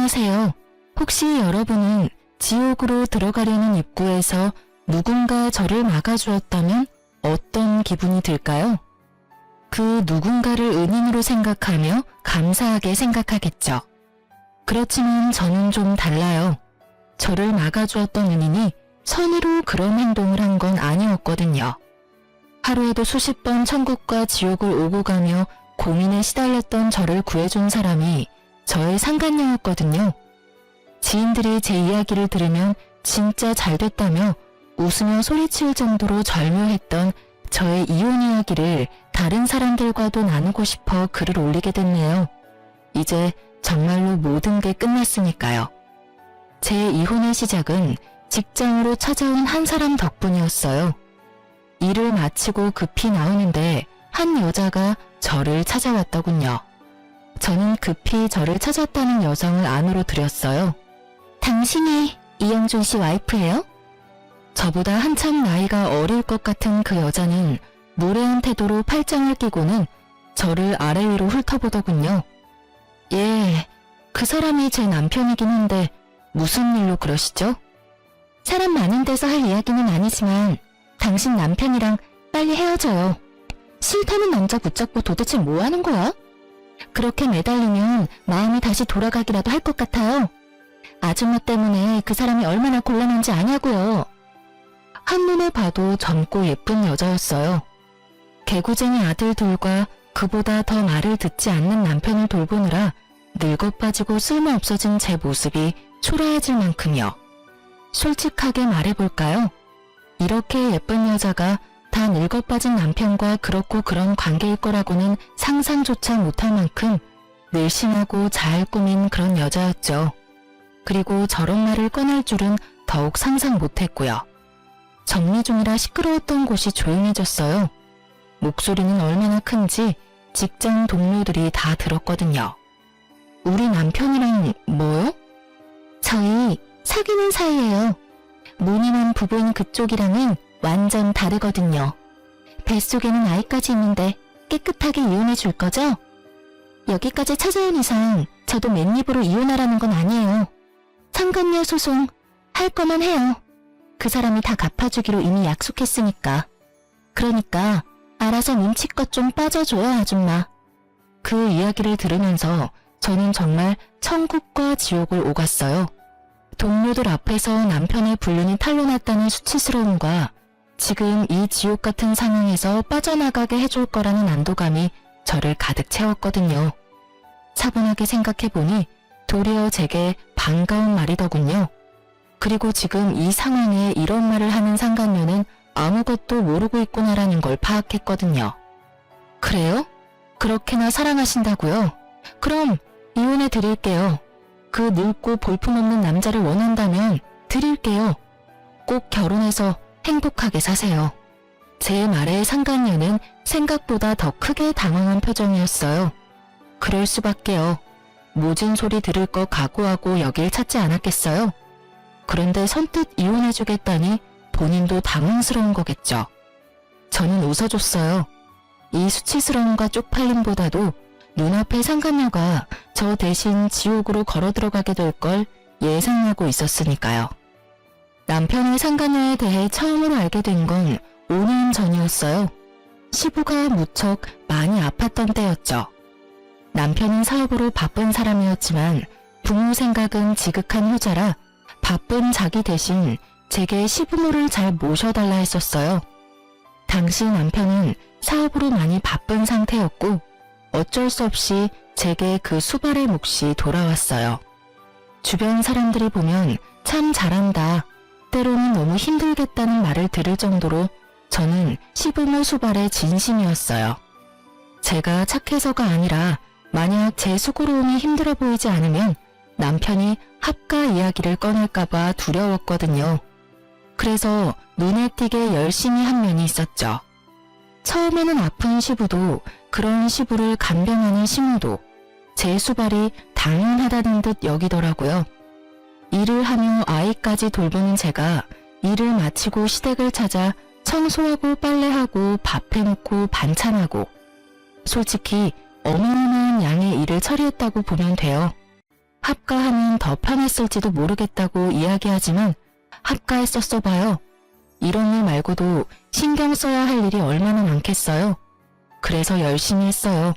안녕하세요. 혹시 여러분은 지옥으로 들어가려는 입구에서 누군가 저를 막아주었다면 어떤 기분이 들까요? 그 누군가를 은인으로 생각하며 감사하게 생각하겠죠. 그렇지만 저는 좀 달라요. 저를 막아주었던 은인이 선의로 그런 행동을 한 건 아니었거든요. 하루에도 수십 번 천국과 지옥을 오고 가며 고민에 시달렸던 저를 구해준 사람이 저의 상간녀였거든요. 지인들이 제 이야기를 들으면 진짜 잘 됐다며 웃으며 소리칠 정도로 절묘했던 저의 이혼 이야기를 다른 사람들과도 나누고 싶어 글을 올리게 됐네요. 이제 정말로 모든 게 끝났으니까요. 제 이혼의 시작은 직장으로 찾아온 한 사람 덕분이었어요. 일을 마치고 급히 나오는데 한 여자가 저를 찾아왔더군요. 저는 급히 저를 찾았다는 여성을 안으로 들였어요. 당신이 이영준 씨 와이프예요? 저보다 한참 나이가 어릴 것 같은 그 여자는 무례한 태도로 팔짱을 끼고는 저를 아래 위로 훑어보더군요. 예, 그 사람이 제 남편이긴 한데 무슨 일로 그러시죠? 사람 많은 데서 할 이야기는 아니지만 당신 남편이랑 빨리 헤어져요. 싫다는 남자 붙잡고 도대체 뭐 하는 거야? 그렇게 매달리면 마음이 다시 돌아가기라도 할 것 같아요. 아줌마 때문에 그 사람이 얼마나 곤란한지 아냐고요. 한눈에 봐도 젊고 예쁜 여자였어요. 개구쟁이 아들 둘과 그보다 더 말을 듣지 않는 남편을 돌보느라 늙어 빠지고 쓸모없어진 제 모습이 초라해질 만큼요. 솔직하게 말해볼까요? 이렇게 예쁜 여자가 다 늙어 빠진 남편과 그렇고 그런 관계일 거라고는 상상조차 못할 만큼 늘씬하고 잘 꾸민 그런 여자였죠. 그리고 저런 말을 꺼낼 줄은 더욱 상상 못했고요. 정리 중이라 시끄러웠던 곳이 조용해졌어요. 목소리는 얼마나 큰지 직장 동료들이 다 들었거든요. 우리 남편이랑 뭐요? 저희 사귀는 사이예요. 무늬만 부부인 그쪽이랑은 완전 다르거든요. 뱃속에는 아이까지 있는데 깨끗하게 이혼해 줄 거죠? 여기까지 찾아온 이상 저도 맨입으로 이혼하라는 건 아니에요. 상간녀 소송 할 거만 해요. 그 사람이 다 갚아주기로 이미 약속했으니까. 그러니까 알아서 눈치껏 좀 빠져줘요, 아줌마. 그 이야기를 들으면서 저는 정말 천국과 지옥을 오갔어요. 동료들 앞에서 남편의 불륜이 탄로났다는 수치스러움과 지금 이 지옥 같은 상황에서 빠져나가게 해줄 거라는 안도감이 저를 가득 채웠거든요. 차분하게 생각해보니 도리어 제게 반가운 말이더군요. 그리고 지금 이 상황에 이런 말을 하는 상간녀는 아무것도 모르고 있구나라는 걸 파악했거든요. 그래요? 그렇게나 사랑하신다고요? 그럼 이혼해 드릴게요. 그 늙고 볼품없는 남자를 원한다면 드릴게요. 꼭 결혼해서 행복하게 사세요. 제 말에 상간녀는 생각보다 더 크게 당황한 표정이었어요. 그럴 수밖에요. 모진 소리 들을 거 각오하고 여길 찾지 않았겠어요? 그런데 선뜻 이혼해주겠다니 본인도 당황스러운 거겠죠. 저는 웃어줬어요. 이 수치스러움과 쪽팔림보다도 눈앞에 상간녀가 저 대신 지옥으로 걸어 들어가게 될 걸 예상하고 있었으니까요. 남편의 상간녀에 대해 처음으로 알게 된 건 5년 전이었어요. 시부가 무척 많이 아팠던 때였죠. 남편은 사업으로 바쁜 사람이었지만 부모 생각은 지극한 효자라 바쁜 자기 대신 제게 시부모를 잘 모셔달라 했었어요. 당시 남편은 사업으로 많이 바쁜 상태였고 어쩔 수 없이 제게 그 수발의 몫이 돌아왔어요. 주변 사람들이 보면 참 잘한다, 때로는 너무 힘들겠다는 말을 들을 정도로 저는 시부모 수발의 진심이었어요. 제가 착해서가 아니라 만약 제 수고로움이 힘들어 보이지 않으면 남편이 합가 이야기를 꺼낼까봐 두려웠거든요. 그래서 눈에 띄게 열심히 한 면이 있었죠. 처음에는 아픈 시부도 그런 시부를 간병하는 시모도 제 수발이 당연하다는 듯 여기더라고요. 일을 하며 아이까지 돌보는 제가 일을 마치고 시댁을 찾아 청소하고 빨래하고 밥 해놓고 반찬하고 솔직히 어마어마한 양의 일을 처리했다고 보면 돼요. 합가하면 더 편했을지도 모르겠다고 이야기하지만 합가했었어 봐요. 이런 일 말고도 신경 써야 할 일이 얼마나 많겠어요. 그래서 열심히 했어요.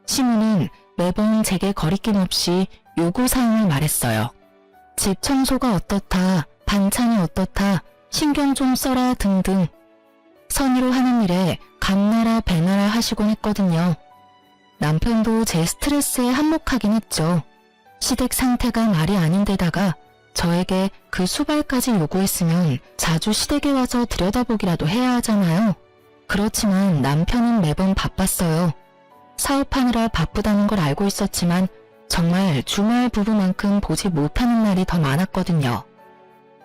시무는 매번 제게 거리낌 없이 요구사항을 말했어요. 집 청소가 어떻다, 반찬이 어떻다, 신경 좀 써라 등등. 선의로 하는 일에 감나라 배나라 하시곤 했거든요. 남편도 제 스트레스에 한몫하긴 했죠. 시댁 상태가 말이 아닌데다가 저에게 그 수발까지 요구했으면 자주 시댁에 와서 들여다보기라도 해야 하잖아요. 그렇지만 남편은 매번 바빴어요. 사업하느라 바쁘다는 걸 알고 있었지만 정말 주말 부부만큼 보지 못하는 날이 더 많았거든요.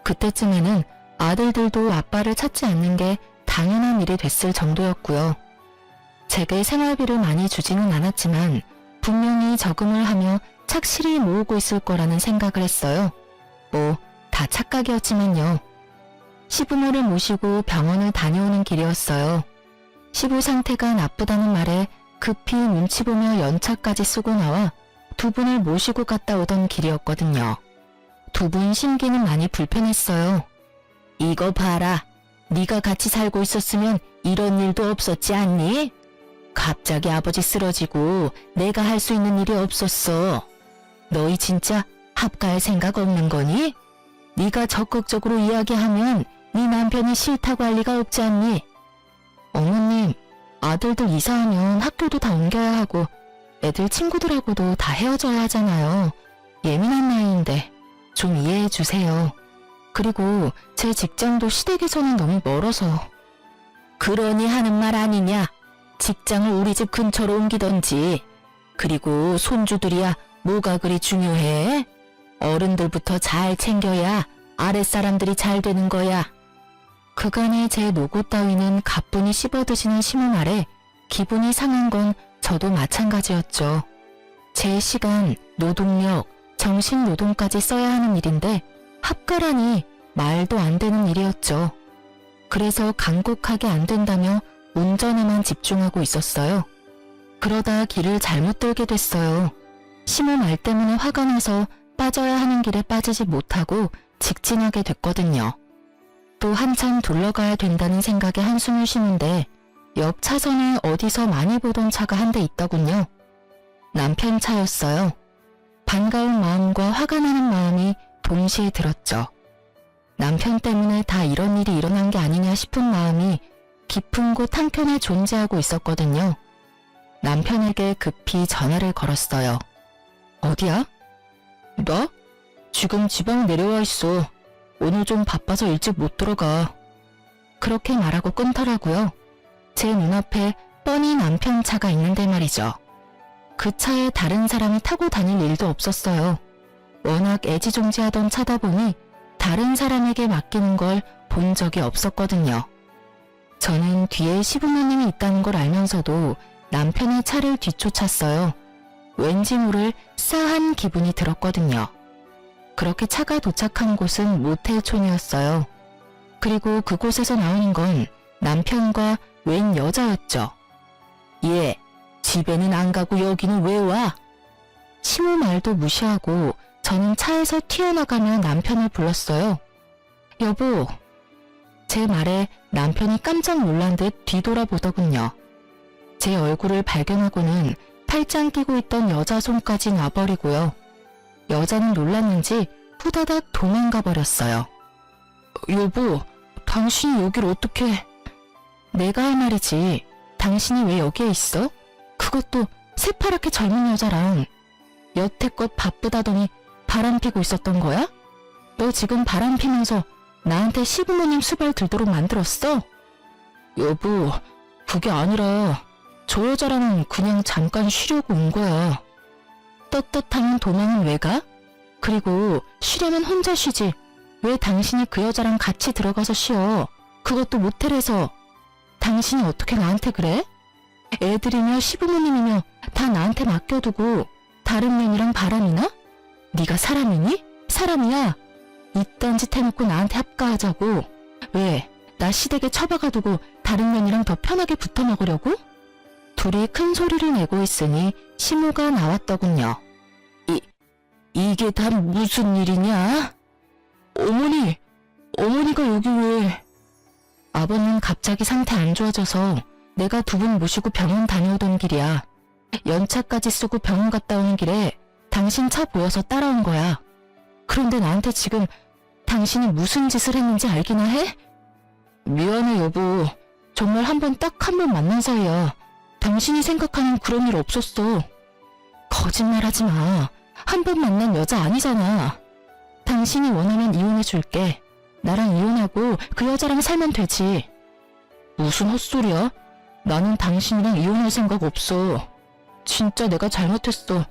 그때쯤에는 아들들도 아빠를 찾지 않는 게 당연한 일이 됐을 정도였고요. 제게 생활비를 많이 주지는 않았지만 분명히 저금을 하며 착실히 모으고 있을 거라는 생각을 했어요. 뭐 다 착각이었지만요. 시부모를 모시고 병원을 다녀오는 길이었어요. 시부 상태가 나쁘다는 말에 급히 눈치 보며 연차까지 쓰고 나와 두 분을 모시고 갔다 오던 길이었거든요. 두 분 심기는 많이 불편했어요. 이거 봐라. 네가 같이 살고 있었으면 이런 일도 없었지 않니? 갑자기 아버지 쓰러지고 내가 할 수 있는 일이 없었어. 너희 진짜 합가할 생각 없는 거니? 네가 적극적으로 이야기하면 네 남편이 싫다고 할 리가 없지 않니? 어머님, 아들들 이사하면 학교도 다 옮겨야 하고 애들 친구들하고도 다 헤어져야 하잖아요. 예민한 나이인데 좀 이해해 주세요. 그리고 제 직장도 시댁에서는 너무 멀어서. 그러니 하는 말 아니냐? 직장을 우리 집 근처로 옮기던지. 그리고 손주들이야 뭐가 그리 중요해? 어른들부터 잘 챙겨야 아랫사람들이 잘 되는 거야. 그간의 제 노고 따위는 가뿐히 씹어드시는 시무 말에 기분이 상한 건 저도 마찬가지였죠. 제 시간, 노동력, 정신노동까지 써야 하는 일인데 합가라니 말도 안 되는 일이었죠. 그래서 간곡하게 안 된다며 운전에만 집중하고 있었어요. 그러다 길을 잘못 들게 됐어요. 시무 말 때문에 화가 나서 빠져야 하는 길에 빠지지 못하고 직진하게 됐거든요. 또 한참 둘러가야 된다는 생각에 한숨을 쉬는데 옆 차선에 어디서 많이 보던 차가 한 대 있더군요. 남편 차였어요. 반가운 마음과 화가 나는 마음이 동시에 들었죠. 남편 때문에 다 이런 일이 일어난 게 아니냐 싶은 마음이 깊은 곳 한켠에 존재하고 있었거든요. 남편에게 급히 전화를 걸었어요. 어디야? 나? 지금 지방 내려와 있어. 오늘 좀 바빠서 일찍 못 들어가. 그렇게 말하고 끊더라고요. 제 눈앞에 뻔히 남편 차가 있는데 말이죠. 그 차에 다른 사람이 타고 다닐 일도 없었어요. 워낙 애지중지하던 차다 보니 다른 사람에게 맡기는 걸 본 적이 없었거든요. 저는 뒤에 시부모님이 있다는 걸 알면서도 남편의 차를 뒤쫓았어요. 왠지 모를 싸한 기분이 들었거든요. 그렇게 차가 도착한 곳은 모텔촌이었어요. 그리고 그곳에서 나오는 건 남편과 웬 여자였죠. 얘, 집에는 안 가고 여기는 왜 와? 시무 말도 무시하고 저는 차에서 튀어나가며 남편을 불렀어요. 여보. 제 말에 남편이 깜짝 놀란 듯 뒤돌아보더군요. 제 얼굴을 발견하고는 팔짱 끼고 있던 여자 손까지 놔버리고요. 여자는 놀랐는지 후다닥 도망가 버렸어요. 여보, 당신이 여길 어떻게... 내가 할 말이지. 당신이 왜 여기에 있어? 그것도 새파랗게 젊은 여자랑. 여태껏 바쁘다더니 바람 피고 있었던 거야? 너 지금 바람 피면서 나한테 시부모님 수발 들도록 만들었어? 여보, 그게 아니라 저 여자랑은 그냥 잠깐 쉬려고 온 거야. 떳떳하면 도망은 왜 가? 그리고 쉬려면 혼자 쉬지. 왜 당신이 그 여자랑 같이 들어가서 쉬어? 그것도 모텔에서. 당신이 어떻게 나한테 그래? 애들이며 시부모님이며 다 나한테 맡겨두고 다른 년이랑 바람이나? 네가 사람이니? 사람이야. 이딴 짓 해놓고 나한테 합가하자고. 왜? 나 시댁에 처박아두고 다른 년이랑 더 편하게 붙어 먹으려고? 둘이 큰 소리를 내고 있으니 시무가 나왔더군요. 이게 다 무슨 일이냐? 어머니가 여기 왜? 아버님 갑자기 상태 안 좋아져서 내가 두 분 모시고 병원 다녀오던 길이야. 연차까지 쓰고 병원 갔다 오는 길에 당신 차 보여서 따라온 거야. 그런데 나한테 지금 당신이 무슨 짓을 했는지 알기나 해? 미안해 여보. 정말 딱 한 번 만난 사이야. 당신이 생각하는 그런 일 없었어. 거짓말하지 마. 한 번 만난 여자 아니잖아. 당신이 원하면 이혼해줄게. 나랑 이혼하고 그 여자랑 살면 되지. 무슨 헛소리야? 나는 당신이랑 이혼할 생각 없어. 진짜 내가 잘못했어.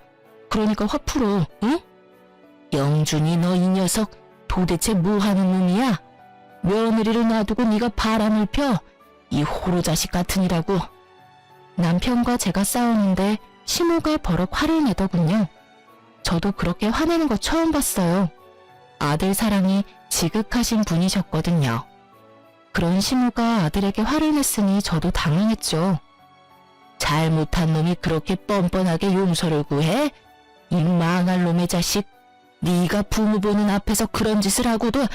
그러니까 화 풀어, 응? 영준이 너 이 녀석 도대체 뭐 하는 놈이야? 며느리를 놔두고 네가 바람을 펴? 이 호로자식 같으니라고. 남편과 제가 싸우는데 시모가 버럭 화를 내더군요. 저도 그렇게 화내는 거 처음 봤어요. 아들 사랑이 지극하신 분이셨거든요. 그런 시모가 아들에게 화를 냈으니 저도 당황했죠. 잘못한 놈이 그렇게 뻔뻔하게 용서를 구해? 이 망할 놈의 자식. 네가 부모 보는 앞에서 그런 짓을 하고도.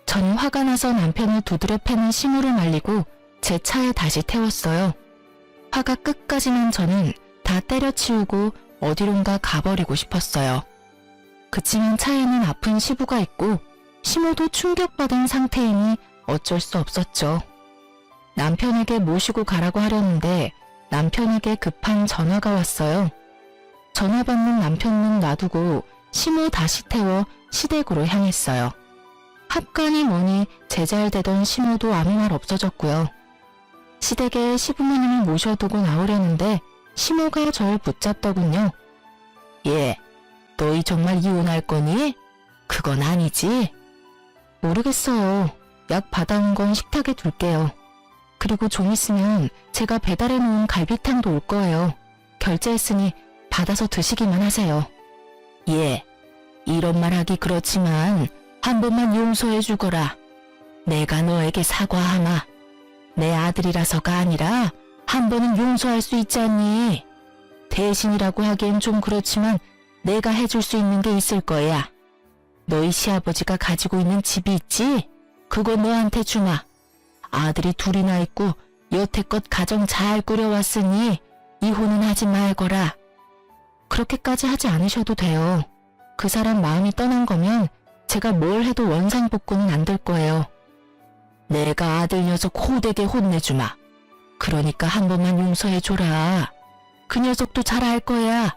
저는 화가 나서 남편을 두드려 패는 시모를 말리고 제 차에 다시 태웠어요. 화가 끝까지 난 저는 다 때려치우고 어디론가 가버리고 싶었어요. 그치만 차에는 아픈 시부가 있고 시모도 충격받은 상태이니 어쩔 수 없었죠. 남편에게 모시고 가라고 하려는데 남편에게 급한 전화가 왔어요. 전화 받는 남편은 놔두고 시모 다시 태워 시댁으로 향했어요. 합간이 뭐니 제잘되던 시모도 아무 말 없어졌고요. 시댁에 시부모님을 모셔두고 나오려는데 시모가 절 붙잡더군요. 예, 너희 정말 이혼할 거니? 그건 아니지? 모르겠어요. 약 받아온 건 식탁에 둘게요. 그리고 좀 있으면 제가 배달해 놓은 갈비탕도 올 거예요. 결제했으니 받아서 드시기만 하세요. 예, 이런 말 하기 그렇지만 한 번만 용서해 주거라. 내가 너에게 사과하마. 내 아들이라서가 아니라 한 번은 용서할 수 있지 않니? 대신이라고 하기엔 좀 그렇지만 내가 해줄 수 있는 게 있을 거야. 너희 시아버지가 가지고 있는 집이 있지? 그거 너한테 주마. 아들이 둘이나 있고 여태껏 가정 잘 꾸려왔으니 이혼은 하지 말거라. 그렇게까지 하지 않으셔도 돼요. 그 사람 마음이 떠난 거면 제가 뭘 해도 원상복구는 안 될 거예요. 내가 아들 녀석 호되게 혼내주마. 그러니까 한 번만 용서해줘라. 그 녀석도 잘 알 거야.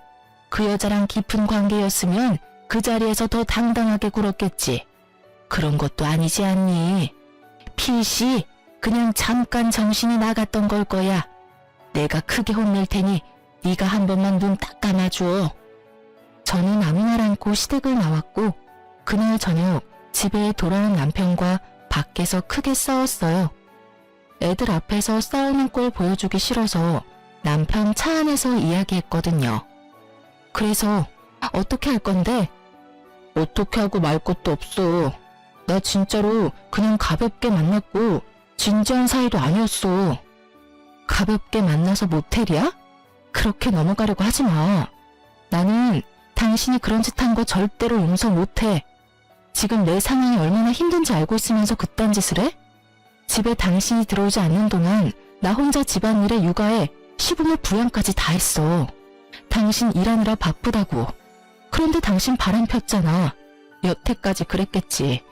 그 여자랑 깊은 관계였으면 그 자리에서 더 당당하게 굴었겠지. 그런 것도 아니지 않니? 필시 그냥 잠깐 정신이 나갔던 걸 거야. 내가 크게 혼낼 테니 네가 한 번만 눈 딱 감아줘. 저는 아무 말 않고 시댁을 나왔고 그날 저녁 집에 돌아온 남편과 밖에서 크게 싸웠어요. 애들 앞에서 싸우는 꼴 보여주기 싫어서 남편 차 안에서 이야기했거든요. 그래서 어떻게 할 건데? 어떻게 하고 말 것도 없어. 나 진짜로 그냥 가볍게 만났고 진지한 사이도 아니었어. 가볍게 만나서 모텔이야? 그렇게 넘어가려고 하지 마. 나는 당신이 그런 짓 한 거 절대로 용서 못해. 지금 내 상황이 얼마나 힘든지 알고 있으면서 그딴 짓을 해? 집에 당신이 들어오지 않는 동안 나 혼자 집안일에 육아에 시부모 부양까지 다 했어. 당신 일하느라 바쁘다고. 그런데 당신 바람 폈잖아. 여태까지 그랬겠지.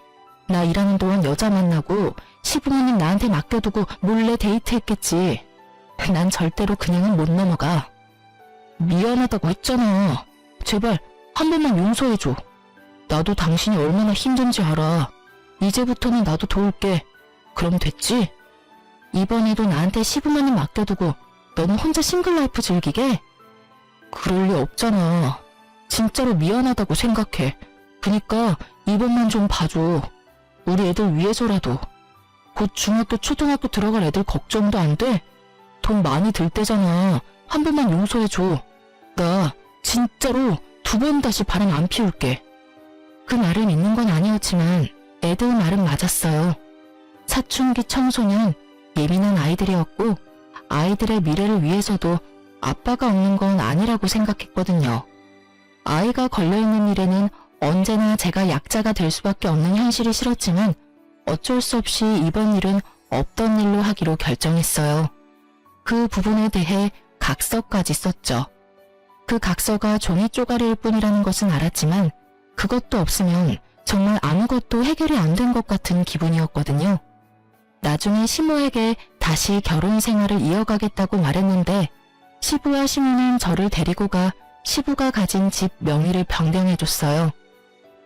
나 일하는 동안 여자 만나고 시부모님 나한테 맡겨두고 몰래 데이트했겠지. 난 절대로 그냥은 못 넘어가. 미안하다고 했잖아. 제발 한 번만 용서해줘. 나도 당신이 얼마나 힘든지 알아. 이제부터는 나도 도울게. 그럼 됐지? 이번에도 나한테 시부모님 맡겨두고 너는 혼자 싱글라이프 즐기게? 그럴 리 없잖아. 진짜로 미안하다고 생각해. 그니까 이번만 좀 봐줘. 우리 애들 위해서라도. 곧 중학교 초등학교 들어갈 애들 걱정도 안 돼? 돈 많이 들 때잖아. 한 번만 용서해줘. 나 진짜로 두 번 다시 바람 안 피울게. 그 말을 믿는 건 아니었지만 애들 말은 맞았어요. 사춘기 청소년, 예민한 아이들이었고 아이들의 미래를 위해서도 아빠가 없는 건 아니라고 생각했거든요. 아이가 걸려있는 일에는 언제나 제가 약자가 될 수밖에 없는 현실이 싫었지만 어쩔 수 없이 이번 일은 없던 일로 하기로 결정했어요. 그 부분에 대해 각서까지 썼죠. 그 각서가 종이 쪼가리일 뿐이라는 것은 알았지만 그것도 없으면 정말 아무것도 해결이 안 된 것 같은 기분이었거든요. 나중에 시모에게 다시 결혼 생활을 이어가겠다고 말했는데 시부와 시모는 저를 데리고 가 시부가 가진 집 명의를 변경해줬어요.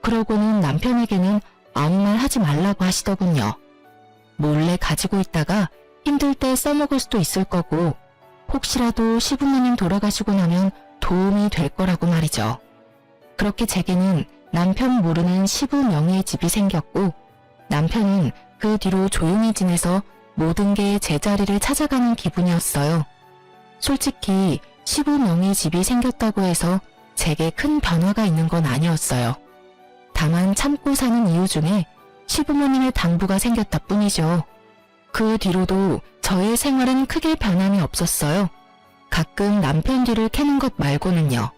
그러고는 남편에게는 아무 말 하지 말라고 하시더군요. 몰래 가지고 있다가 힘들 때 써먹을 수도 있을 거고 혹시라도 시부모님 돌아가시고 나면 도움이 될 거라고 말이죠. 그렇게 제게는 남편 모르는 시부 명의의 집이 생겼고 남편은 그 뒤로 조용히 지내서 모든 게 제자리를 찾아가는 기분이었어요. 솔직히 시부 명의 집이 생겼다고 해서 제게 큰 변화가 있는 건 아니었어요. 다만 참고 사는 이유 중에 시부모님의 당부가 생겼다 뿐이죠. 그 뒤로도 저의 생활은 크게 변함이 없었어요. 가끔 남편 뒤를 캐는 것 말고는요.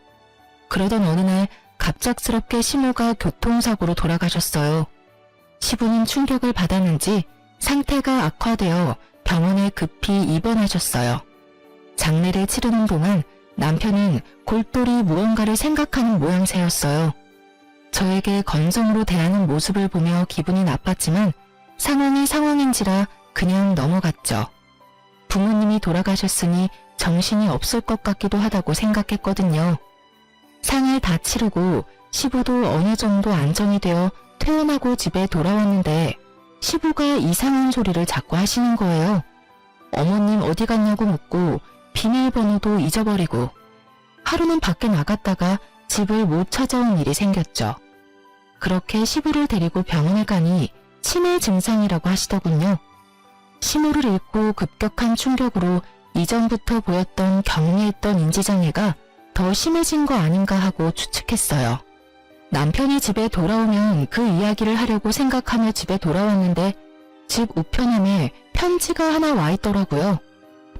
그러던 어느 날 갑작스럽게 시모가 교통사고로 돌아가셨어요. 시부는 충격을 받았는지 상태가 악화되어 병원에 급히 입원하셨어요. 장례를 치르는 동안 남편은 골똘히 무언가를 생각하는 모양새였어요. 저에게 건성으로 대하는 모습을 보며 기분이 나빴지만 상황이 상황인지라 그냥 넘어갔죠. 부모님이 돌아가셨으니 정신이 없을 것 같기도 하다고 생각했거든요. 상을 다 치르고 시부도 어느 정도 안정이 되어 퇴원하고 집에 돌아왔는데 시부가 이상한 소리를 자꾸 하시는 거예요. 어머님 어디 갔냐고 묻고 비밀번호도 잊어버리고 하루는 밖에 나갔다가 집을 못 찾아온 일이 생겼죠. 그렇게 시부를 데리고 병원에 가니 치매 증상이라고 하시더군요. 시모를 잃고 급격한 충격으로 이전부터 보였던 경미했던 인지장애가 더 심해진 거 아닌가 하고 추측했어요. 남편이 집에 돌아오면 그 이야기를 하려고 생각하며 집에 돌아왔는데 집 우편함에 편지가 하나 와 있더라고요.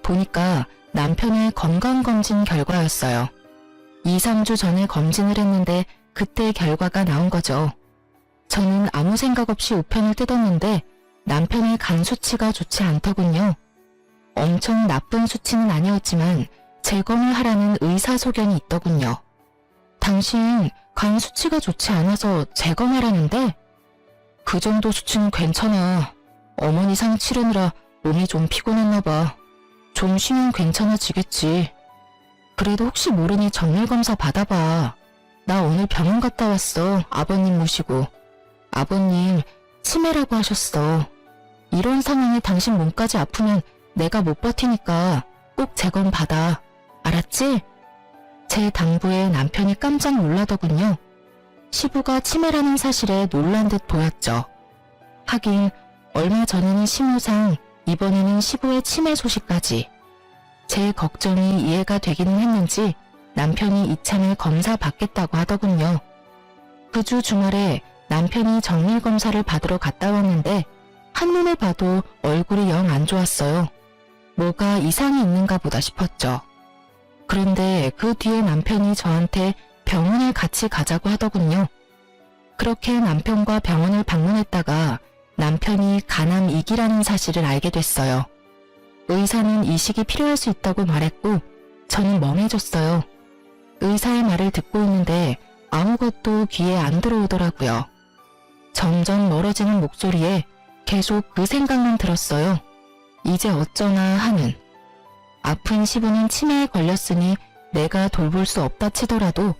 보니까 남편의 건강검진 결과였어요. 2, 3주 전에 검진을 했는데 그때 결과가 나온 거죠. 저는 아무 생각 없이 우편을 뜯었는데 남편의 간 수치가 좋지 않더군요. 엄청 나쁜 수치는 아니었지만 재검을 하라는 의사소견이 있더군요. 당신 간 수치가 좋지 않아서 재검하라는데 그 정도 수치는 괜찮아. 어머니 상 치르느라 몸이 좀 피곤했나 봐. 좀 쉬면 괜찮아지겠지. 그래도 혹시 모르니 정밀검사 받아봐. 나 오늘 병원 갔다 왔어. 아버님 모시고. 아버님 치매라고 하셨어. 이런 상황에 당신 몸까지 아프면 내가 못 버티니까 꼭 재검 받아. 알았지? 제 당부에 남편이 깜짝 놀라더군요. 시부가 치매라는 사실에 놀란 듯 보였죠. 하긴 얼마 전에는 시무상, 이번에는 시부의 치매 소식까지. 제 걱정이 이해가 되기는 했는지 남편이 이참에 검사 받겠다고 하더군요. 그 주 주말에 남편이 정밀검사를 받으러 갔다 왔는데 한눈에 봐도 얼굴이 영 안 좋았어요. 뭐가 이상이 있는가 보다 싶었죠. 그런데 그 뒤에 남편이 저한테 병원에 같이 가자고 하더군요. 그렇게 남편과 병원을 방문했다가 남편이 간암 2기라는 사실을 알게 됐어요. 의사는 이식이 필요할 수 있다고 말했고 저는 멍해졌어요. 의사의 말을 듣고 있는데 아무것도 귀에 안 들어오더라고요. 점점 멀어지는 목소리에 계속 그 생각만 들었어요. 이제 어쩌나 하는. 아픈 시부는 치매에 걸렸으니 내가 돌볼 수 없다 치더라도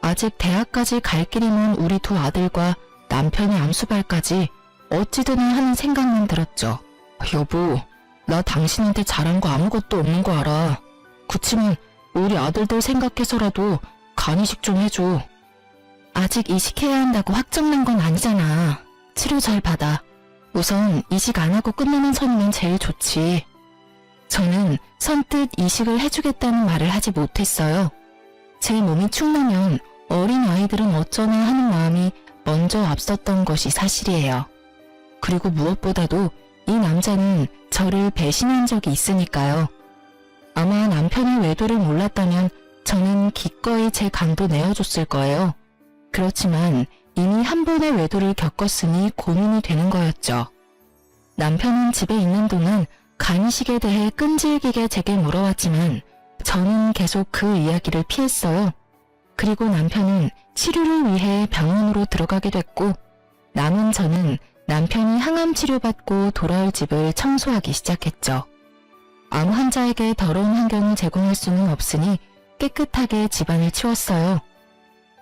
아직 대학까지 갈 길이 먼 우리 두 아들과 남편의 암수발까지 어찌드나 하는 생각만 들었죠. 여보, 나 당신한테 잘한 거 아무것도 없는 거 알아. 그치만 우리 아들들 생각해서라도 간이식 좀 해줘. 아직 이식해야 한다고 확정난 건 아니잖아. 치료 잘 받아. 우선 이식 안 하고 끝내는 선이면 제일 좋지. 저는 선뜻 이식을 해주겠다는 말을 하지 못했어요. 제 몸이 축나면 어린 아이들은 어쩌나 하는 마음이 먼저 앞섰던 것이 사실이에요. 그리고 무엇보다도 이 남자는 저를 배신한 적이 있으니까요. 아마 남편의 외도를 몰랐다면 저는 기꺼이 제 강도 내어줬을 거예요. 그렇지만 이미 한 번의 외도를 겪었으니 고민이 되는 거였죠. 남편은 집에 있는 동안 간이식에 대해 끈질기게 제게 물어왔지만 저는 계속 그 이야기를 피했어요. 그리고 남편은 치료를 위해 병원으로 들어가게 됐고 남은 저는 남편이 항암 치료받고 돌아올 집을 청소하기 시작했죠. 암 환자에게 더러운 환경을 제공할 수는 없으니 깨끗하게 집안을 치웠어요.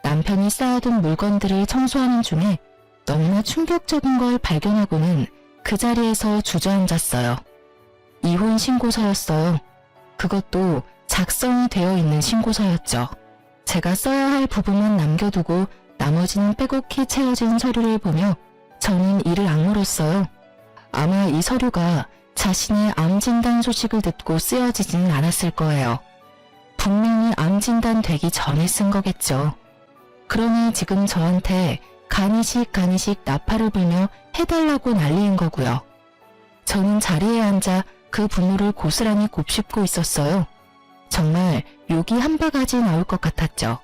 남편이 쌓아둔 물건들을 청소하는 중에 너무나 충격적인 걸 발견하고는 그 자리에서 주저앉았어요. 이혼 신고서였어요. 그것도 작성이 되어 있는 신고서였죠. 제가 써야 할 부분만 남겨두고 나머지는 빼곡히 채워진 서류를 보며 저는 이를 악물었어요. 아마 이 서류가 자신의 암 진단 소식을 듣고 쓰여지지는 않았을 거예요. 분명히 암 진단 되기 전에 쓴 거겠죠. 그러니 지금 저한테 간이식 나팔을 불며 해달라고 난리인 거고요. 저는 자리에 앉아 그 분노를 고스란히 곱씹고 있었어요. 정말 욕이 한 바가지 나올 것 같았죠.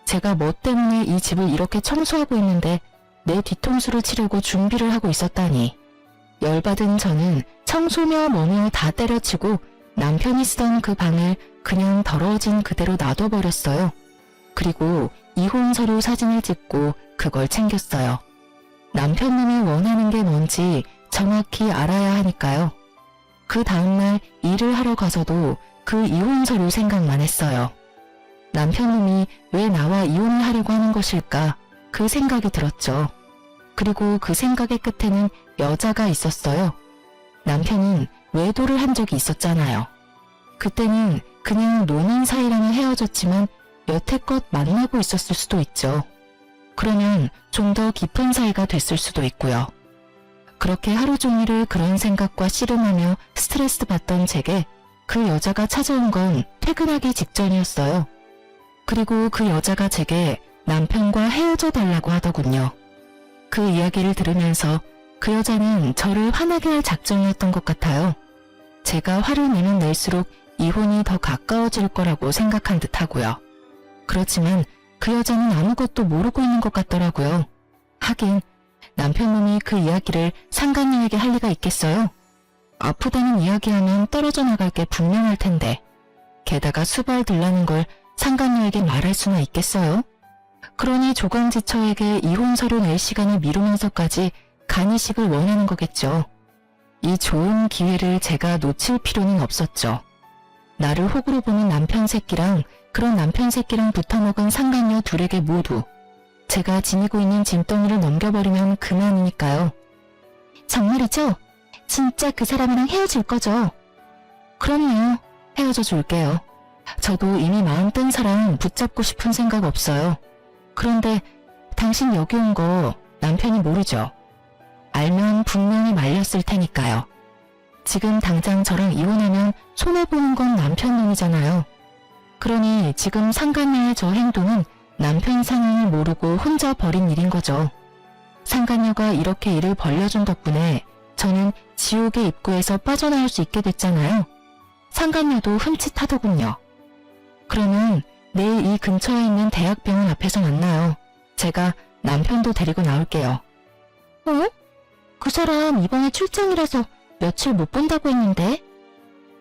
제가 뭐 때문에 이 집을 이렇게 청소하고 있는데 내 뒤통수를 치려고 준비를 하고 있었다니. 열받은 저는 청소며 뭐며 다 때려치고 남편이 쓰던 그 방을 그냥 더러워진 그대로 놔둬버렸어요. 그리고 이혼 서류 사진을 찍고 그걸 챙겼어요. 남편님이 원하는 게 뭔지 정확히 알아야 하니까요. 그 다음날 일을 하러 가서도 그 이혼 서류 생각만 했어요. 남편님이 왜 나와 이혼을 하려고 하는 것일까 그 생각이 들었죠. 그리고 그 생각의 끝에는 여자가 있었어요. 남편은 외도를 한 적이 있었잖아요. 그때는 그냥 노는 사이라면 헤어졌지만 여태껏 만나고 있었을 수도 있죠. 그러면 좀 더 깊은 사이가 됐을 수도 있고요. 그렇게 하루 종일을 그런 생각과 씨름하며 스트레스 받던 제게 그 여자가 찾아온 건 퇴근하기 직전이었어요. 그리고 그 여자가 제게 남편과 헤어져 달라고 하더군요. 그 이야기를 들으면서 그 여자는 저를 화나게 할 작정이었던 것 같아요. 제가 화를 내면 낼수록 이혼이 더 가까워질 거라고 생각한 듯 하고요. 그렇지만 그 여자는 아무것도 모르고 있는 것 같더라고요. 하긴 남편놈이 그 이야기를 상간녀에게 할 리가 있겠어요? 아프다는 이야기하면 떨어져 나갈 게 분명할 텐데 게다가 수발들라는 걸 상간녀에게 말할 수나 있겠어요? 그러니 조강지처에게 이혼 서류 낼 시간을 미루면서까지 간이식을 원하는 거겠죠. 이 좋은 기회를 제가 놓칠 필요는 없었죠. 나를 호구로 보는 남편 새끼랑 그런 남편 새끼랑 붙어먹은 상간녀 둘에게 모두 제가 지니고 있는 짐덩이를 넘겨버리면 그만이니까요. 정말이죠? 진짜 그 사람이랑 헤어질 거죠? 그럼요. 헤어져 줄게요. 저도 이미 마음 뜬 사람 붙잡고 싶은 생각 없어요. 그런데 당신 여기 온 거 남편이 모르죠? 알면 분명히 말렸을 테니까요. 지금 당장 저랑 이혼하면 손해보는 건 남편 놈이잖아요. 그러니 지금 상간녀의 저 행동은 남편 상황을 모르고 혼자 벌인 일인 거죠. 상간녀가 이렇게 일을 벌려준 덕분에 저는 지옥의 입구에서 빠져나올 수 있게 됐잖아요. 상간녀도 흠칫하더군요. 그러면 내일 이 근처에 있는 대학병원 앞에서 만나요. 제가 남편도 데리고 나올게요. 어? 그 사람 이번에 출장이라서 며칠 못 본다고 했는데?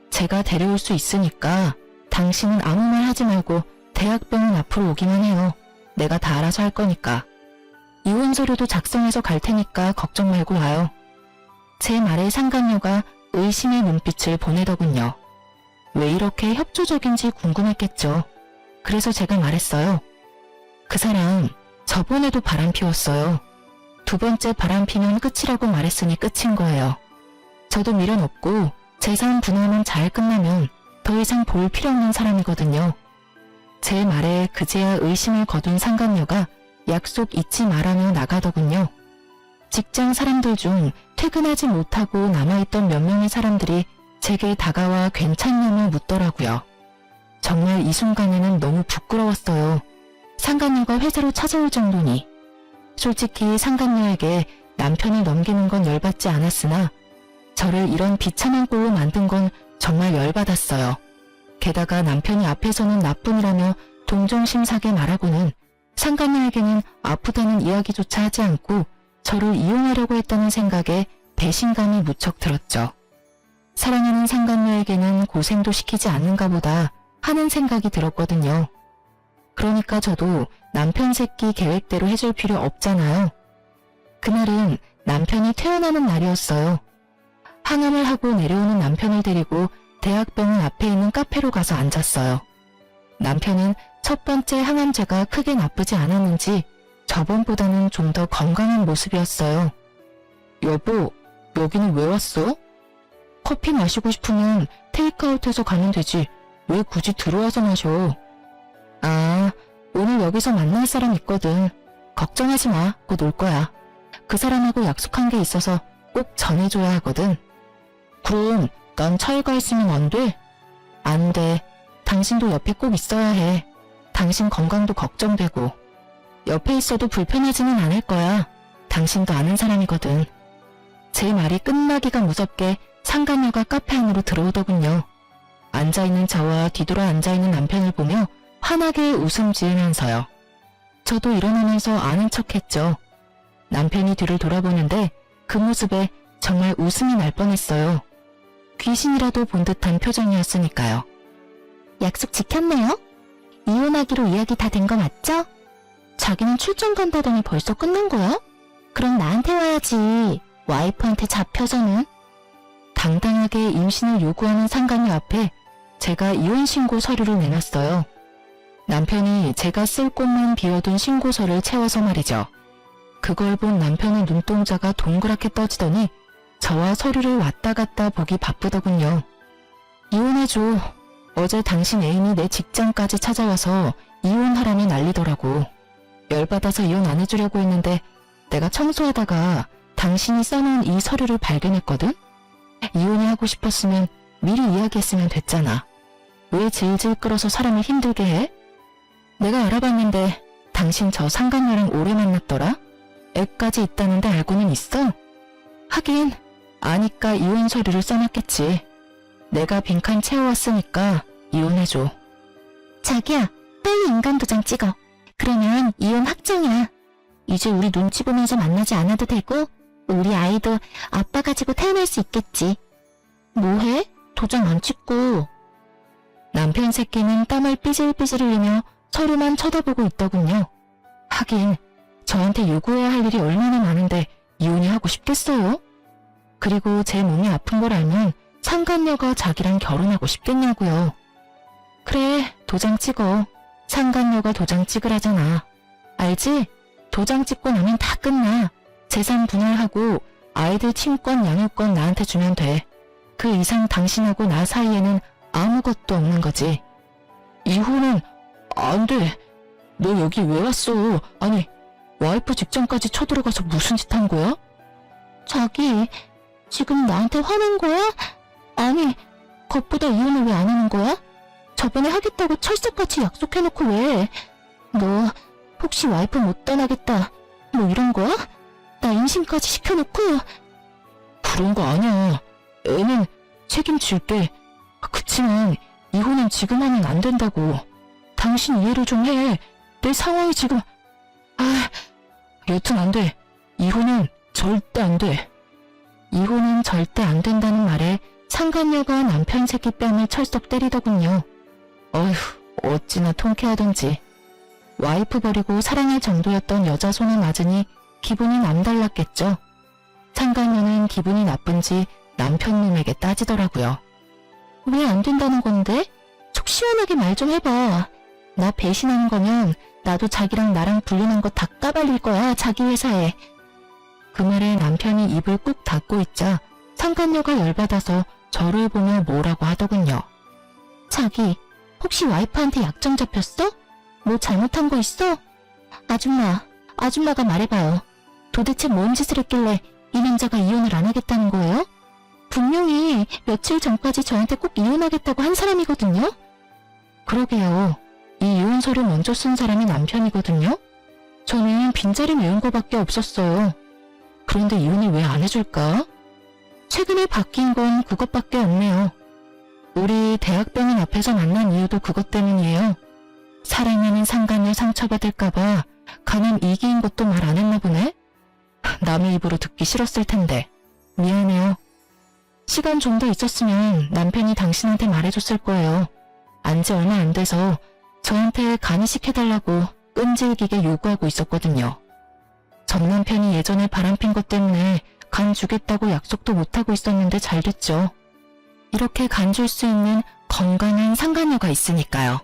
제가 데려올 수 있으니까 당신은 아무 말 하지 말고 대학병원 앞으로 오기만 해요. 내가 다 알아서 할 거니까. 이혼 서류도 작성해서 갈 테니까 걱정 말고 와요. 제 말에 상간녀가 의심의 눈빛을 보내더군요. 왜 이렇게 협조적인지 궁금했겠죠. 그래서 제가 말했어요. 그 사람 저번에도 바람 피웠어요. 두 번째 바람 피면 끝이라고 말했으니 끝인 거예요. 저도 미련 없고 재산 분할만 잘 끝나면 더 이상 볼 필요 없는 사람이거든요. 제 말에 그제야 의심을 거둔 상간녀가 약속 잊지 말라며 나가더군요. 직장 사람들 중 퇴근하지 못하고 남아있던 몇 명의 사람들이 제게 다가와 괜찮냐며 묻더라고요. 정말 이 순간에는 너무 부끄러웠어요. 상간녀가 회사로 찾아올 정도니. 솔직히 상간녀에게 남편을 넘기는 건 열받지 않았으나 저를 이런 비참한 꼴로 만든 건 정말 열받았어요. 게다가 남편이 앞에서는 나뿐이라며 동정심사게 말하고는 상간녀에게는 아프다는 이야기조차 하지 않고 저를 이용하려고 했다는 생각에 배신감이 무척 들었죠. 사랑하는 상간녀에게는 고생도 시키지 않는가 보다 하는 생각이 들었거든요. 그러니까 저도 남편 새끼 계획대로 해줄 필요 없잖아요. 그날은 남편이 퇴원하는 날이었어요. 항암을 하고 내려오는 남편을 데리고 대학병원 앞에 있는 카페로 가서 앉았어요. 남편은 첫 번째 항암제가 크게 나쁘지 않았는지 저번보다는 좀 더 건강한 모습이었어요. 여보, 여기는 왜 왔어? 커피 마시고 싶으면 테이크아웃해서 가면 되지. 왜 굳이 들어와서 마셔? 아, 오늘 여기서 만날 사람 있거든. 걱정하지 마. 곧 올 거야. 그 사람하고 약속한 게 있어서 꼭 전해줘야 하거든. 그럼 난 차에 가 있으면 안 돼? 안 돼. 당신도 옆에 꼭 있어야 해. 당신 건강도 걱정되고. 옆에 있어도 불편하지는 않을 거야. 당신도 아는 사람이거든. 제 말이 끝나기가 무섭게 상간녀가 카페 안으로 들어오더군요. 앉아있는 저와 뒤돌아 앉아있는 남편을 보며 환하게 웃음 지으면서요. 저도 일어나면서 아는 척했죠. 남편이 뒤를 돌아보는데 그 모습에 정말 웃음이 날 뻔했어요. 귀신이라도 본 듯한 표정이었으니까요. 약속 지켰네요? 이혼하기로 이야기 다 된 거 맞죠? 자기는 출장 간다더니 벌써 끝난 거야? 그럼 나한테 와야지. 와이프한테 잡혀서는. 당당하게 임신을 요구하는 상간녀 앞에 제가 이혼신고 서류를 내놨어요. 남편이 제가 쓸 곳만 비워둔 신고서를 채워서 말이죠. 그걸 본 남편의 눈동자가 동그랗게 떠지더니 저와 서류를 왔다 갔다 보기 바쁘더군요. 이혼해줘. 어제 당신 애인이 내 직장까지 찾아와서 이혼하라며 난리더라고. 열받아서 이혼 안 해주려고 했는데 내가 청소하다가 당신이 써놓은 이 서류를 발견했거든? 이혼이 하고 싶었으면 미리 이야기했으면 됐잖아. 왜 질질 끌어서 사람을 힘들게 해? 내가 알아봤는데 당신 저 상간녀랑 오래 만났더라? 애까지 있다는데 알고는 있어? 하긴 아니까 이혼 서류를 써놨겠지. 내가 빈칸 채워왔으니까 이혼해줘. 자기야, 빨리 인감도장 찍어. 그러면 이혼 확정이야. 이제 우리 눈치 보면서 만나지 않아도 되고 우리 아이도 아빠 가지고 태어날 수 있겠지. 뭐해? 도장 안 찍고. 남편 새끼는 땀을 삐질삐질 흘리며 서류만 쳐다보고 있더군요. 하긴 저한테 요구해야 할 일이 얼마나 많은데 이혼이 하고 싶겠어요? 그리고 제 몸이 아픈 걸 알면 상간녀가 자기랑 결혼하고 싶겠냐고요. 그래, 도장 찍어. 상간녀가 도장 찍으라잖아. 알지? 도장 찍고 나면 다 끝나. 재산 분할하고 아이들 친권, 양육권 나한테 주면 돼. 그 이상 당신하고 나 사이에는 아무것도 없는 거지. 이혼은 안 돼. 너 여기 왜 왔어? 아니, 와이프 직장까지 쳐들어가서 무슨 짓 한 거야? 자기, 지금 나한테 화낸 거야? 아니, 그것보다 이혼을 왜 안 하는 거야? 저번에 하겠다고 철석같이 약속해놓고 왜? 너 혹시 와이프 못 떠나겠다 뭐 이런 거야? 나 임신까지 시켜놓고. 그런 거 아니야. 애는 책임질게. 그치만 이혼은 지금 하면 안 된다고. 당신 이해를 좀 해. 내 상황이 지금... 여튼 안 돼. 이혼은 절대 안 돼. 이혼은 절대 안 된다는 말에 상간녀가 남편 새끼 뺨을 철썩 때리더군요. 어휴, 어찌나 통쾌하던지. 와이프 버리고 사랑할 정도였던 여자 손을 맞으니 기분이 남달랐겠죠. 상간녀는 기분이 나쁜지 남편 놈에게 따지더라고요. 왜 안 된다는 건데? 속 시원하게 말 좀 해봐. 나 배신하는 거면 나도 자기랑 나랑 불륜한 거 다 까발릴 거야, 자기 회사에. 그 말에 남편이 입을 꾹 닫고 있자 상간녀가 열받아서 저를 보며 뭐라고 하더군요. 자기, 혹시 와이프한테 약점 잡혔어? 뭐 잘못한 거 있어? 아줌마가 말해봐요. 도대체 뭔 짓을 했길래 이 남자가 이혼을 안 하겠다는 거예요? 분명히 며칠 전까지 저한테 꼭 이혼하겠다고 한 사람이거든요? 그러게요. 이 이혼 서류 먼저 쓴 사람이 남편이거든요? 저는 빈자리 메운 거밖에 없었어요. 그런데 이혼을 왜 안 해줄까? 최근에 바뀐 건 그것밖에 없네요. 우리 대학병원 앞에서 만난 이유도 그것 때문이에요. 사랑하는 상간녀 상처받을까봐 간암 2기인 것도 말 안 했나 보네? 남의 입으로 듣기 싫었을 텐데. 미안해요. 시간 좀 더 있었으면 남편이 당신한테 말해줬을 거예요. 안지 얼마 안 돼서 저한테 간 이식해달라고 끈질기게 요구하고 있었거든요. 전 남편이 예전에 바람핀 것 때문에 간 주겠다고 약속도 못하고 있었는데 잘 됐죠. 이렇게 간 줄 수 있는 건강한 상간녀가 있으니까요.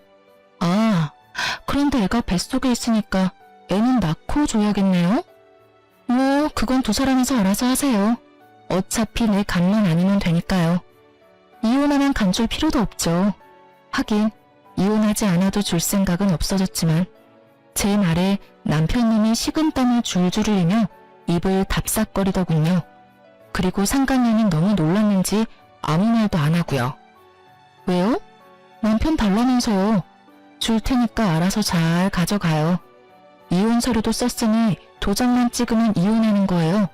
아, 그런데 애가 뱃속에 있으니까 애는 낳고 줘야겠네요? 뭐 그건 두 사람이서 알아서 하세요. 어차피 내 간만 아니면 되니까요. 이혼하면 간 줄 필요도 없죠. 하긴 이혼하지 않아도 줄 생각은 없어졌지만 제 말에 남편님이 식은땀을 줄줄 흘리며 입을 답싹거리더군요. 그리고 상간녀는 너무 놀랐는지 아무 말도 안 하고요. 왜요? 남편 달라면서요. 줄 테니까 알아서 잘 가져가요. 이혼 서류도 썼으니 도장만 찍으면 이혼하는 거예요.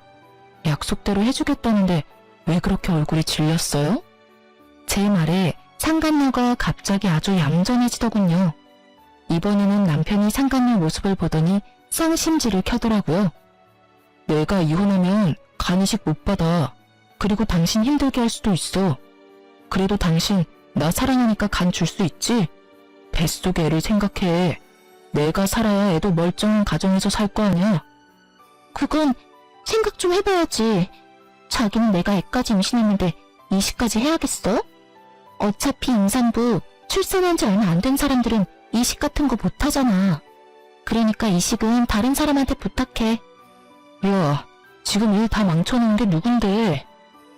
약속대로 해주겠다는데 왜 그렇게 얼굴이 질렸어요? 제 말에 상간녀가 갑자기 아주 얌전해지더군요. 이번에는 남편이 상간녀 모습을 보더니 쌍심지를 켜더라고요. 내가 이혼하면 간이식 못 받아. 그리고 당신 힘들게 할 수도 있어. 그래도 당신 나 사랑하니까 간 줄 수 있지? 뱃속 애를 생각해. 내가 살아야 애도 멀쩡한 가정에서 살 거 아니야. 그건 생각 좀 해봐야지. 자기는 내가 애까지 임신했는데 이식까지 해야겠어? 어차피 임산부 출산한 지 얼마 안 된 사람들은 이식 같은 거 못하잖아. 그러니까 이식은 다른 사람한테 부탁해. 야, 지금 일 다 망쳐놓은 게 누군데.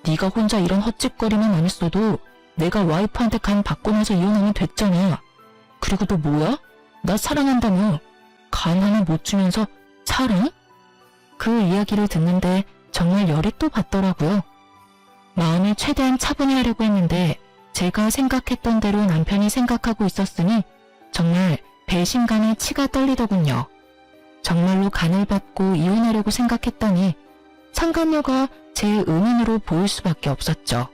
네가 혼자 이런 헛짓거리만 안 했어도 내가 와이프한테 간 받고 나서 이혼하면 됐잖아. 그리고 너 뭐야? 나 사랑한다며. 간 하나 못 주면서 사랑? 그 이야기를 듣는데 정말 열이 또 받더라고요. 마음을 최대한 차분히 하려고 했는데 제가 생각했던 대로 남편이 생각하고 있었으니 정말 배신감에 치가 떨리더군요. 정말로 간을 받고 이혼하려고 생각했더니 상간녀가 제 은인으로 보일 수밖에 없었죠.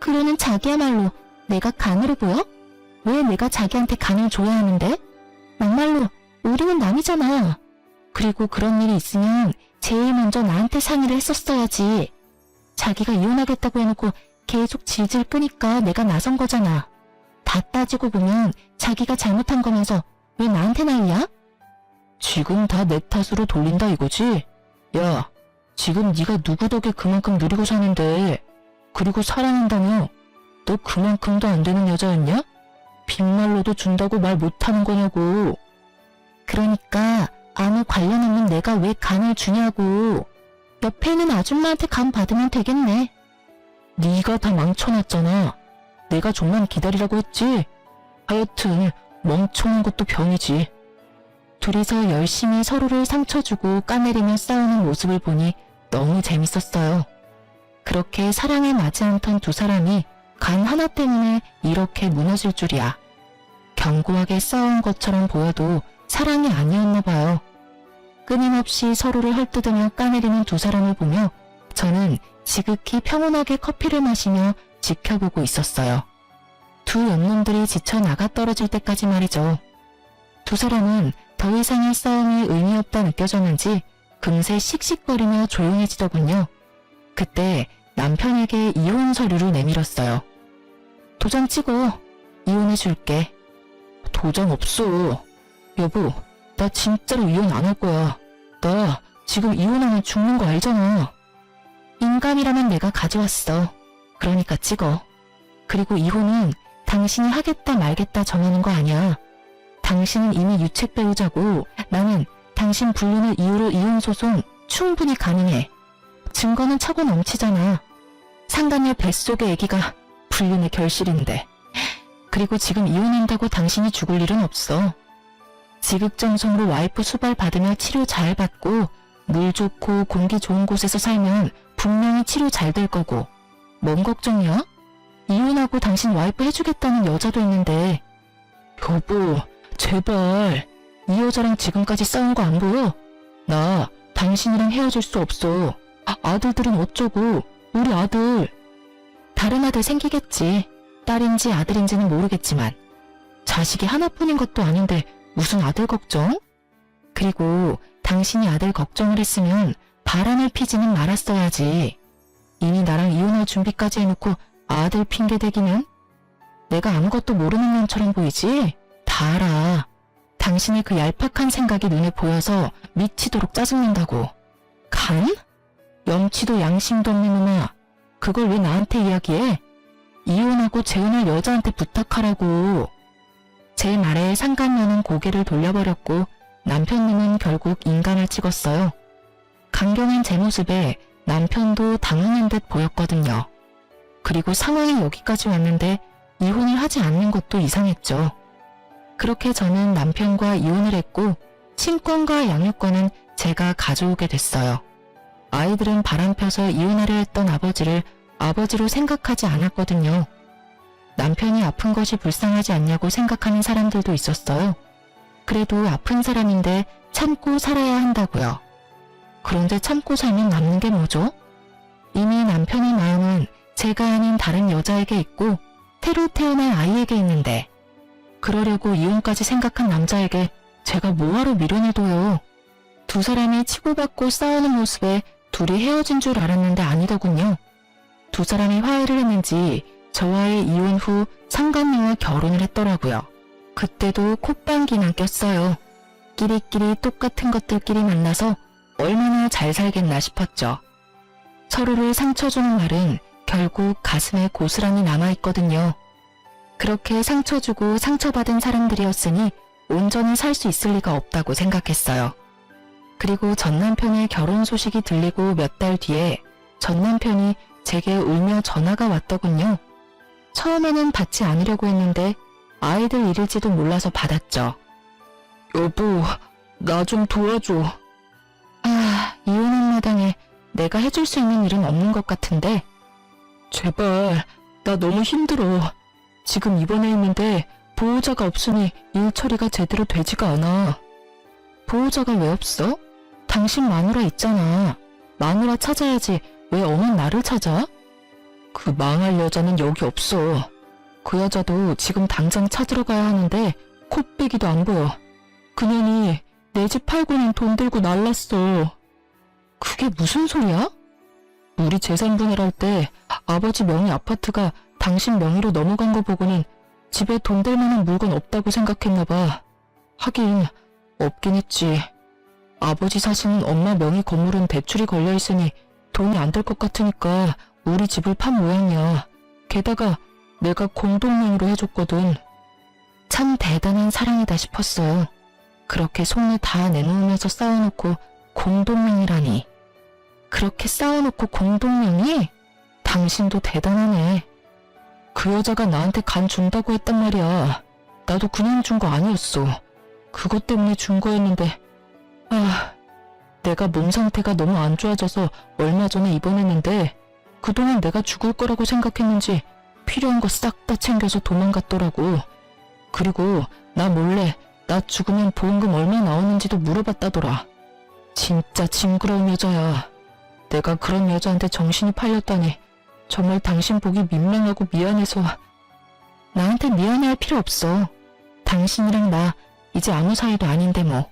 그러는 자기야말로 내가 간으로 보여? 왜 내가 자기한테 간을 줘야 하는데? 막말로 우리는 남이잖아. 그리고 그런 일이 있으면 제일 먼저 나한테 상의를 했었어야지. 자기가 이혼하겠다고 해놓고 계속 질질 끄니까 내가 나선 거잖아. 다 따지고 보면 자기가 잘못한 거면서 왜 나한테 난리야? 지금 다 내 탓으로 돌린다 이거지? 야, 지금 네가 누구 덕에 그만큼 누리고 사는데, 그리고 사랑한다며 너 그만큼도 안 되는 여자였냐? 빈말로도 준다고 말 못하는 거냐고. 그러니까 아무 관련 없는 내가 왜 간을 주냐고. 옆에 있는 아줌마한테 간 받으면 되겠네. 네가 다 망쳐놨잖아. 내가 좀만 기다리라고 했지. 하여튼 멍청한 것도 병이지. 둘이서 열심히 서로를 상처주고 까내리며 싸우는 모습을 보니 너무 재밌었어요. 그렇게 사랑에 맞지 않던 두 사람이 간 하나 때문에 이렇게 무너질 줄이야. 견고하게 싸운 것처럼 보여도 사랑이 아니었나 봐요. 끊임없이 서로를 헐뜯으며 까내리는 두 사람을 보며 저는 지극히 평온하게 커피를 마시며 지켜보고 있었어요. 두 연놈들이 지쳐 나가 떨어질 때까지 말이죠. 두 사람은 더 이상의 싸움이 의미 없다 느껴졌는지 금세 씩씩거리며 조용해지더군요. 그때 남편에게 이혼 서류를 내밀었어요. 도장 찍어. 이혼해줄게. 도장 없어. 여보, 나 진짜로 이혼 안 할 거야. 나 지금 이혼하면 죽는 거 알잖아. 인감이라면 내가 가져왔어. 그러니까 찍어. 그리고 이혼은 당신이 하겠다 말겠다 정하는 거 아니야. 당신은 이미 유책 배우자고 나는 당신 불륜을 이유로 이혼 소송 충분히 가능해. 증거는 차고 넘치잖아. 상간녀 뱃속의 아기가 불륜의 결실인데. 그리고 지금 이혼한다고 당신이 죽을 일은 없어. 지극정성으로 와이프 수발 받으며 치료 잘 받고 물 좋고 공기 좋은 곳에서 살면 분명히 치료 잘 될 거고. 뭔 걱정이야? 이혼하고 당신 와이프 해주겠다는 여자도 있는데. 여보, 제발. 이 여자랑 지금까지 싸운 거 안 보여? 나 당신이랑 헤어질 수 없어. 아들들은 어쩌고. 우리 아들. 다른 아들 생기겠지. 딸인지 아들인지는 모르겠지만 자식이 하나뿐인 것도 아닌데 무슨 아들 걱정? 그리고 당신이 아들 걱정을 했으면 바람을 피지는 말았어야지. 이미 나랑 이혼할 준비까지 해놓고 아들 핑계대기는? 내가 아무것도 모르는 년처럼 보이지? 다 알아. 당신의 그 얄팍한 생각이 눈에 보여서 미치도록 짜증난다고. 간? 염치도 양심도 없는 놈아. 그걸 왜 나한테 이야기해? 이혼하고 재혼할 여자한테 부탁하라고. 제 말에 상간녀는 고개를 돌려버렸고 남편님은 결국 인간을 찍었어요. 강경한 제 모습에 남편도 당황한 듯 보였거든요. 그리고 상황이 여기까지 왔는데 이혼을 하지 않는 것도 이상했죠. 그렇게 저는 남편과 이혼을 했고 친권과 양육권은 제가 가져오게 됐어요. 아이들은 바람펴서 이혼하려 했던 아버지를 아버지로 생각하지 않았거든요. 남편이 아픈 것이 불쌍하지 않냐고 생각하는 사람들도 있었어요. 그래도 아픈 사람인데 참고 살아야 한다고요. 그런데 참고 살면 남는 게 뭐죠? 이미 남편의 마음은 제가 아닌 다른 여자에게 있고 새로 태어날 아이에게 있는데 그러려고 이혼까지 생각한 남자에게 제가 뭐하러 미련을 둬요. 두 사람이 치고받고 싸우는 모습에 둘이 헤어진 줄 알았는데 아니더군요. 두 사람이 화해를 했는지 저와의 이혼 후 상간녀와 결혼을 했더라고요. 그때도 콧방귀나 꼈어요. 끼리끼리 똑같은 것들끼리 만나서 얼마나 잘 살겠나 싶었죠. 서로를 상처 주는 말은 결국 가슴에 고스란히 남아있거든요. 그렇게 상처 주고 상처받은 사람들이었으니 온전히 살 수 있을 리가 없다고 생각했어요. 그리고 전 남편의 결혼 소식이 들리고 몇 달 뒤에 전 남편이 제게 울며 전화가 왔더군요. 처음에는 받지 않으려고 했는데 아이들 일일지도 몰라서 받았죠. 여보, 나 좀 도와줘. 이혼한 마당에 내가 해줄 수 있는 일은 없는 것 같은데. 제발, 나 너무 힘들어. 지금 입원해 있는데 보호자가 없으니 일 처리가 제대로 되지가 않아. 보호자가 왜 없어? 당신 마누라 있잖아. 마누라 찾아야지 왜 어머니 나를 찾아? 그 망할 여자는 여기 없어. 그 여자도 지금 당장 찾으러 가야 하는데 코빼기도 안 보여. 그년이 내 집 팔고는 돈 들고 날랐어. 그게 무슨 소리야? 우리 재산 분할할 때 아버지 명의 아파트가 당신 명의로 넘어간 거 보고는 집에 돈 될 만한 물건 없다고 생각했나 봐. 하긴 없긴 했지. 아버지 사시는 엄마 명의 건물은 대출이 걸려있으니 돈이 안 될 것 같으니까 우리 집을 판 모양이야. 게다가 내가 공동명의로 해줬거든. 참 대단한 사랑이다 싶었어요. 그렇게 속내 다 내놓으면서 싸워놓고 공동명의라니. 그렇게 싸워놓고 공동명의? 당신도 대단하네. 그 여자가 나한테 간 준다고 했단 말이야. 나도 그냥 준 거 아니었어. 그것 때문에 준 거였는데 내가 몸 상태가 너무 안 좋아져서 얼마 전에 입원했는데 그동안 내가 죽을 거라고 생각했는지 필요한 거 싹 다 챙겨서 도망갔더라고. 그리고 나 몰래 나 죽으면 보험금 얼마 나오는지도 물어봤다더라. 진짜 징그러운 여자야. 내가 그런 여자한테 정신이 팔렸다니 정말 당신 보기 민망하고 미안해서. 나한테 미안해할 필요 없어. 당신이랑 나 이제 아무 사이도 아닌데 뭐.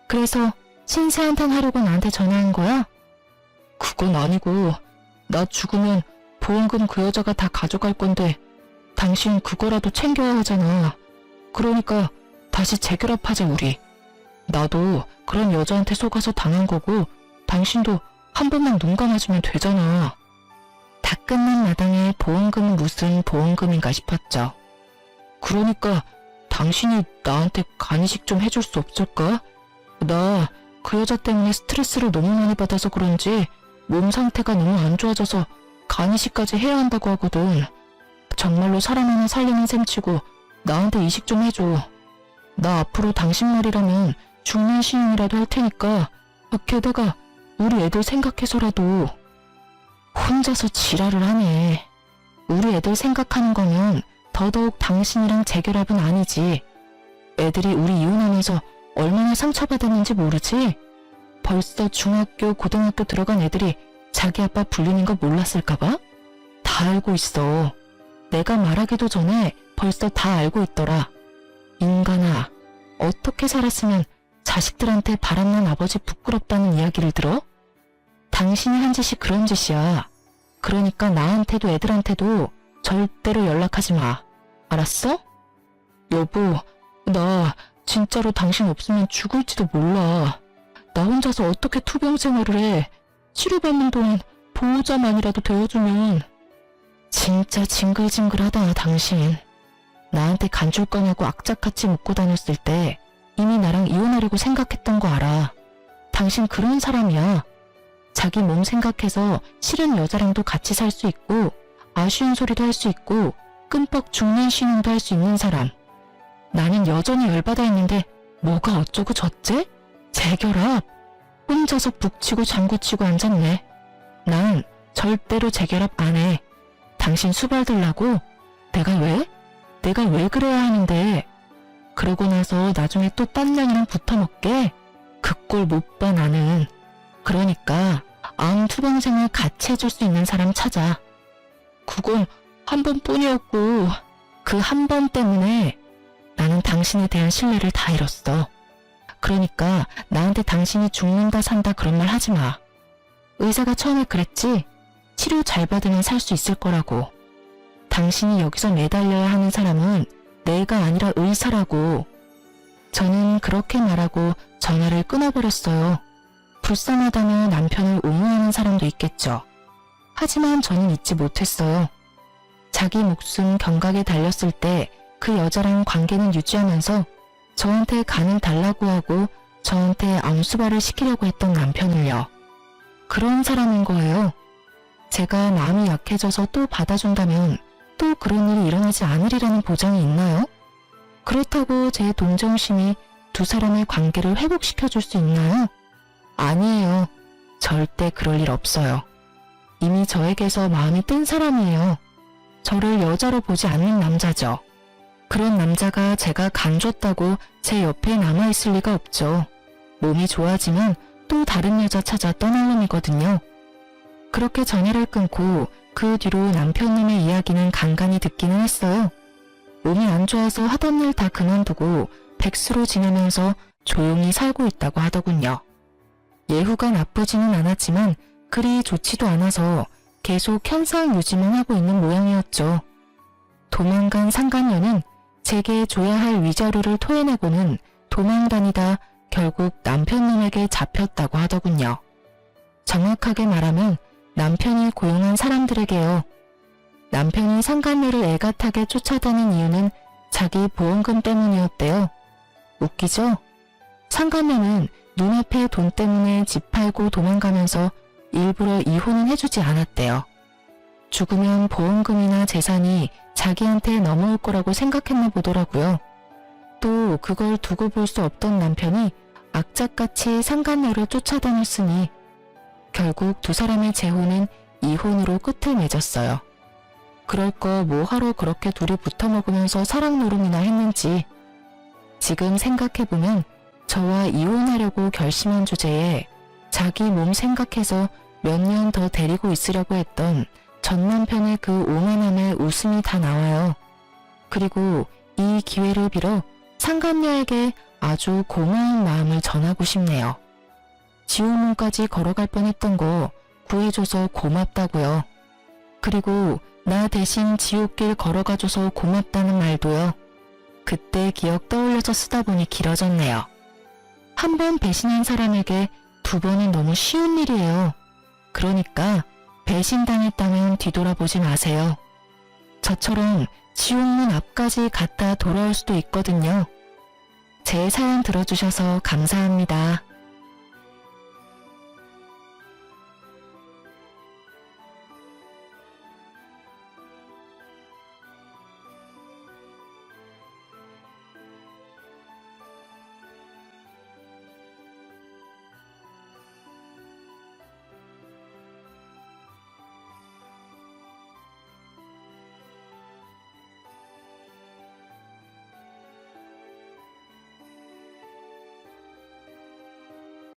그래서 신세 한탄 하려고 나한테 전화한 거야? 그건 아니고 나 죽으면 보험금 그 여자가 다 가져갈 건데 당신 그거라도 챙겨야 하잖아. 그러니까 다시 재결합하자 우리. 나도 그런 여자한테 속아서 당한 거고 당신도 한 번만 눈 감아주면 되잖아. 다 끝난 마당에 보험금은 무슨 보험금인가 싶었죠. 그러니까 당신이 나한테 간이식 좀 해줄 수 없을까? 나 그 여자 때문에 스트레스를 너무 많이 받아서 그런지 몸 상태가 너무 안 좋아져서 간이식까지 해야 한다고 하거든. 정말로 사람 하나 살리는 셈치고 나한테 이식 좀 해줘. 나 앞으로 당신 말이라면 죽는 시임이라도 할 테니까. 게다가 우리 애들 생각해서라도. 혼자서 지랄을 하네. 우리 애들 생각하는 거면 더더욱 당신이랑 재결합은 아니지. 애들이 우리 이혼하면서 얼마나 상처받았는지 모르지? 벌써 중학교, 고등학교 들어간 애들이 자기 아빠 불리는 거 몰랐을까봐? 다 알고 있어. 내가 말하기도 전에 벌써 다 알고 있더라. 인간아, 어떻게 살았으면 자식들한테 바람난 아버지 부끄럽다는 이야기를 들어? 당신이 한 짓이 그런 짓이야. 그러니까 나한테도 애들한테도 절대로 연락하지 마. 알았어? 여보, 나 진짜로 당신 없으면 죽을지도 몰라. 나 혼자서 어떻게 투병 생활을 해. 치료받는 동안 보호자만이라도 되어주면. 진짜 징글징글하다, 당신. 나한테 간 줄 거냐고 악착같이 묻고 다녔을 때 이미 나랑 이혼하려고 생각했던 거 알아. 당신 그런 사람이야. 자기 몸 생각해서 싫은 여자랑도 같이 살 수 있고 아쉬운 소리도 할 수 있고 끔뻑 죽는 신용도 할 수 있는 사람. 나는 여전히 열받아 있는데 뭐가 어쩌고 저째? 재결합. 혼자서 북치고 장구치고 앉았네. 난 절대로 재결합 안 해. 당신 수발 들라고? 내가 왜? 내가 왜 그래야 하는데. 그러고 나서 나중에 또 딴 년이랑 붙어먹게? 그 꼴 못 봐 나는. 그러니까 암 투병생을 같이 해줄 수 있는 사람 찾아. 그건 한 번뿐이었고 그 한 번 때문에 나는 당신에 대한 신뢰를 다 잃었어. 그러니까 나한테 당신이 죽는다 산다 그런 말 하지 마. 의사가 처음에 그랬지? 치료 잘 받으면 살 수 있을 거라고. 당신이 여기서 매달려야 하는 사람은 내가 아니라 의사라고. 저는 그렇게 말하고 전화를 끊어버렸어요. 불쌍하다며 남편을 옹호하는 사람도 있겠죠. 하지만 저는 잊지 못했어요. 자기 목숨 경각에 달렸을 때 그 여자랑 관계는 유지하면서 저한테 간을 달라고 하고 저한테 암수발을 시키려고 했던 남편을요. 그런 사람인 거예요. 제가 마음이 약해져서 또 받아준다면 또 그런 일이 일어나지 않으리라는 보장이 있나요? 그렇다고 제 동정심이 두 사람의 관계를 회복시켜줄 수 있나요? 아니에요. 절대 그럴 일 없어요. 이미 저에게서 마음이 뜬 사람이에요. 저를 여자로 보지 않는 남자죠. 그런 남자가 제가 간 줬다고 제 옆에 남아있을 리가 없죠. 몸이 좋아지면 또 다른 여자 찾아 떠날 놈이거든요. 그렇게 전화를 끊고 그 뒤로 남편님의 이야기는 간간히 듣기는 했어요. 몸이 안 좋아서 하던 일 다 그만두고 백수로 지내면서 조용히 살고 있다고 하더군요. 예후가 나쁘지는 않았지만 그리 좋지도 않아서 계속 현상 유지만 하고 있는 모양이었죠. 도망간 상간녀는 제게 줘야 할 위자료를 토해내고는 도망다니다 결국 남편님에게 잡혔다고 하더군요. 정확하게 말하면 남편이 고용한 사람들에게요. 남편이 상간녀를 애가타게 쫓아다닌 이유는 자기 보험금 때문이었대요. 웃기죠? 상간녀는 눈앞에 돈 때문에 집 팔고 도망가면서 일부러 이혼은 해주지 않았대요. 죽으면 보험금이나 재산이 자기한테 넘어올 거라고 생각했나 보더라고요. 또 그걸 두고 볼 수 없던 남편이 악착같이 상간녀를 쫓아다녔으니 결국 두 사람의 재혼은 이혼으로 끝을 맺었어요. 그럴 거 뭐하러 그렇게 둘이 붙어먹으면서 사랑 노름이나 했는지. 지금 생각해보면 저와 이혼하려고 결심한 주제에 자기 몸 생각해서 몇 년 더 데리고 있으려고 했던 전 남편의 그 오만함에 웃음이 다 나와요. 그리고 이 기회를 빌어 상간녀에게 아주 고마운 마음을 전하고 싶네요. 지옥문까지 걸어갈 뻔했던 거 구해줘서 고맙다고요. 그리고 나 대신 지옥길 걸어가줘서 고맙다는 말도요. 그때 기억 떠올려서 쓰다 보니 길어졌네요. 한 번 배신한 사람에게 두 번은 너무 쉬운 일이에요. 그러니까 배신당했다면 뒤돌아보지 마세요. 저처럼 지옥문 앞까지 갔다 돌아올 수도 있거든요. 제 사연 들어주셔서 감사합니다.